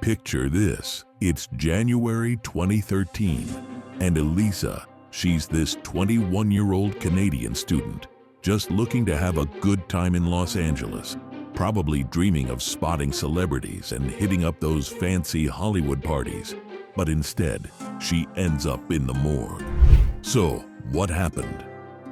Picture this. It's January 2013, and Elisa, she's this 21-year-old Canadian student, just looking to have a good time in Los Angeles, probably dreaming of spotting celebrities and hitting up those fancy Hollywood parties. But instead, she ends up in the morgue. So, what happened?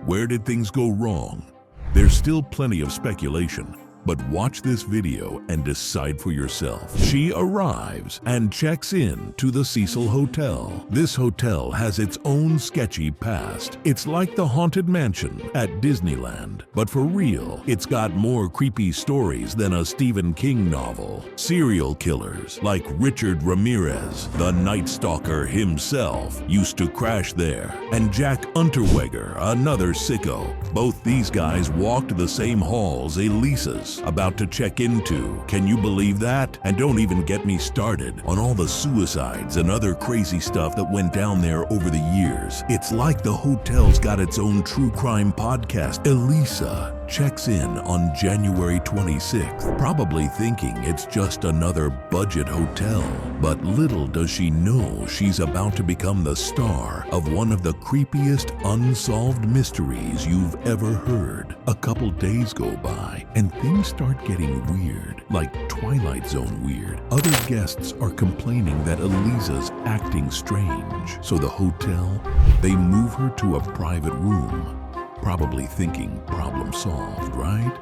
Where did things go wrong? There's still plenty of speculation, but watch this video and decide for yourself. She arrives and checks in to the Cecil Hotel. This hotel has its own sketchy past. It's like the Haunted Mansion at Disneyland, but for real, it's got more creepy stories than a Stephen King novel. Serial killers like Richard Ramirez, the Night Stalker himself, used to crash there, and Jack Unterweger, another sicko. Both these guys walked the same halls Elisa's about to check into. Can you believe that? And don't even get me started on all the suicides and other crazy stuff that went down there over the years. It's like the hotel's got its own true crime podcast. Elisa checks in on January 26th, probably thinking it's just another budget hotel. But little does she know she's about to become the star of one of the creepiest unsolved mysteries you've ever heard. A couple days go by and things start getting weird, like Twilight Zone weird. Other guests are complaining that Elisa's acting strange. So the hotel, they move her to a private room, probably thinking problem solved, right?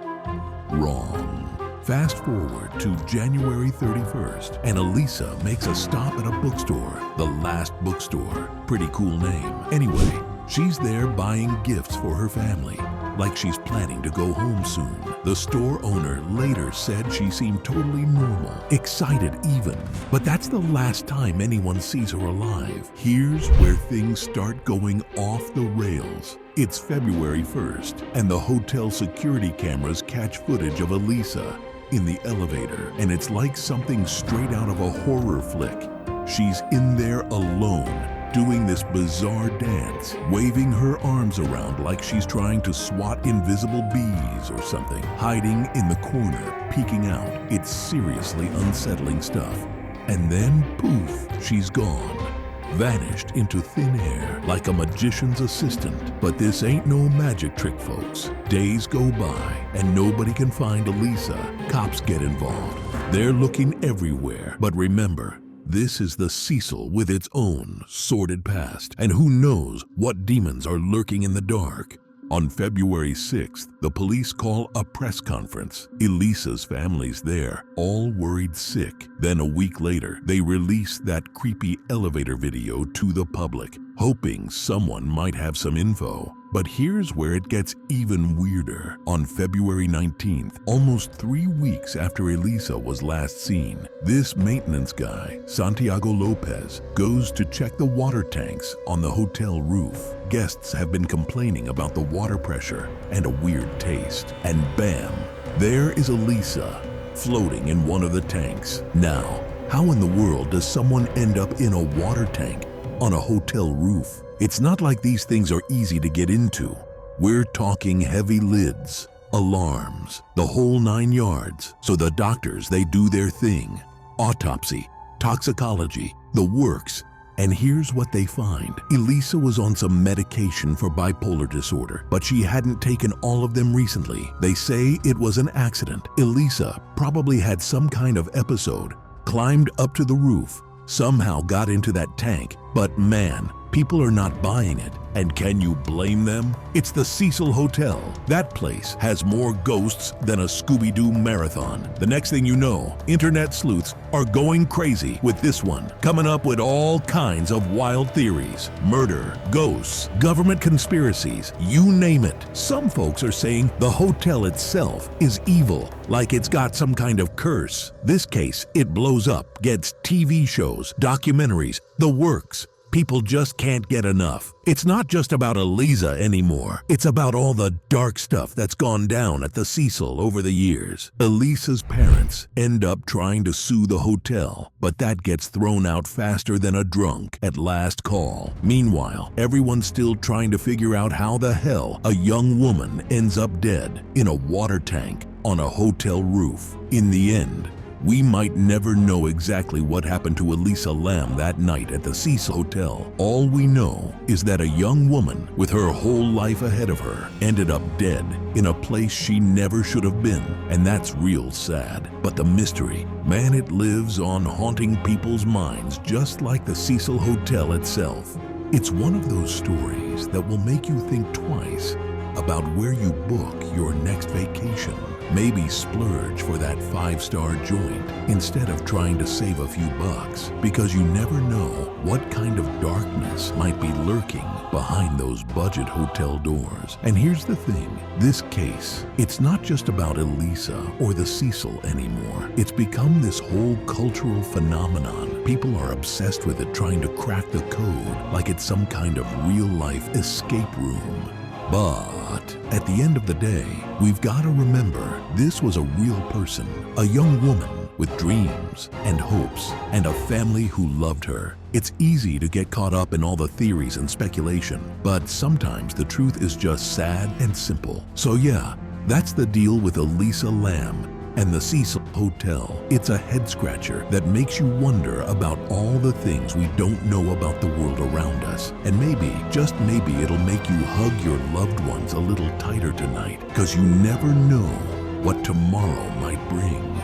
Wrong. Fast forward to January 31st, and Elisa makes a stop at a bookstore, the Last Bookstore. Pretty cool name. Anyway, she's there buying gifts for her family, like she's planning to go home soon. The store owner later said she seemed totally normal, excited even. But that's the last time anyone sees her alive. Here's where things start going off the rails. It's February 1st, and the hotel security cameras catch footage of Elisa in the elevator, and it's like something straight out of a horror flick. She's in there alone, doing this bizarre dance, waving her arms around like she's trying to swat invisible bees or something, hiding in the corner, peeking out. It's seriously unsettling stuff. And then, poof, she's gone. Vanished into thin air like a magician's assistant. But this ain't no magic trick, folks. Days go by and nobody can find Elisa. Cops get involved. They're looking everywhere. But remember, this is the Cecil with its own sordid past, and who knows what demons are lurking in the dark. On February 6th, the police call a press conference. Elisa's family's there, all worried sick. Then a week later, they release that creepy elevator video to the public, hoping someone might have some info. But here's where it gets even weirder. On February 19th, almost 3 weeks after Elisa was last seen, this maintenance guy, Santiago Lopez, goes to check the water tanks on the hotel roof. Guests have been complaining about the water pressure and a weird taste. And bam, there is Elisa, floating in one of the tanks. Now, how in the world does someone end up in a water tank on a hotel roof? It's not like these things are easy to get into. We're talking heavy lids, alarms, the whole 9 yards. So the doctors, they do their thing. Autopsy, toxicology, the works. And here's what they find. Elisa was on some medication for bipolar disorder, but she hadn't taken all of them recently. They say it was an accident. Elisa probably had some kind of episode, climbed up to the roof, somehow got into that tank, but man, people are not buying it. And can you blame them? It's the Cecil Hotel. That place has more ghosts than a Scooby-Doo marathon. The next thing you know, internet sleuths are going crazy with this one, coming up with all kinds of wild theories. Murder, ghosts, government conspiracies, you name it. Some folks are saying the hotel itself is evil, like it's got some kind of curse. This case, it blows up, gets TV shows, documentaries, the works. People just can't get enough. It's not just about Elisa anymore. It's about all the dark stuff that's gone down at the Cecil over the years. Elisa's parents end up trying to sue the hotel, but that gets thrown out faster than a drunk at last call. Meanwhile, everyone's still trying to figure out how the hell a young woman ends up dead in a water tank on a hotel roof. In the end, We might never know exactly what happened to Elisa Lam that night at the Cecil Hotel. All we know is that a young woman with her whole life ahead of her ended up dead in a place she never should have been, and that's real sad. But the mystery, man, it lives on, haunting people's minds just like the Cecil Hotel itself. It's one of those stories that will make you think twice about where you book your next vacation. Maybe splurge for that 5-star joint instead of trying to save a few bucks, because you never know what kind of darkness might be lurking behind those budget hotel doors. And here's the thing, this case, it's not just about Elisa or the Cecil anymore. It's become this whole cultural phenomenon. People are obsessed with it, trying to crack the code like it's some kind of real-life escape room. But at the end of the day, we've got to remember this was a real person, a young woman with dreams and hopes and a family who loved her. It's easy to get caught up in all the theories and speculation, but sometimes the truth is just sad and simple. So yeah, that's the deal with Elisa Lam and the Cecil Hotel. It's a head-scratcher that makes you wonder about all the things we don't know about the world around us. And maybe, just maybe, it'll make you hug your loved ones a little tighter tonight, because you never know what tomorrow might bring.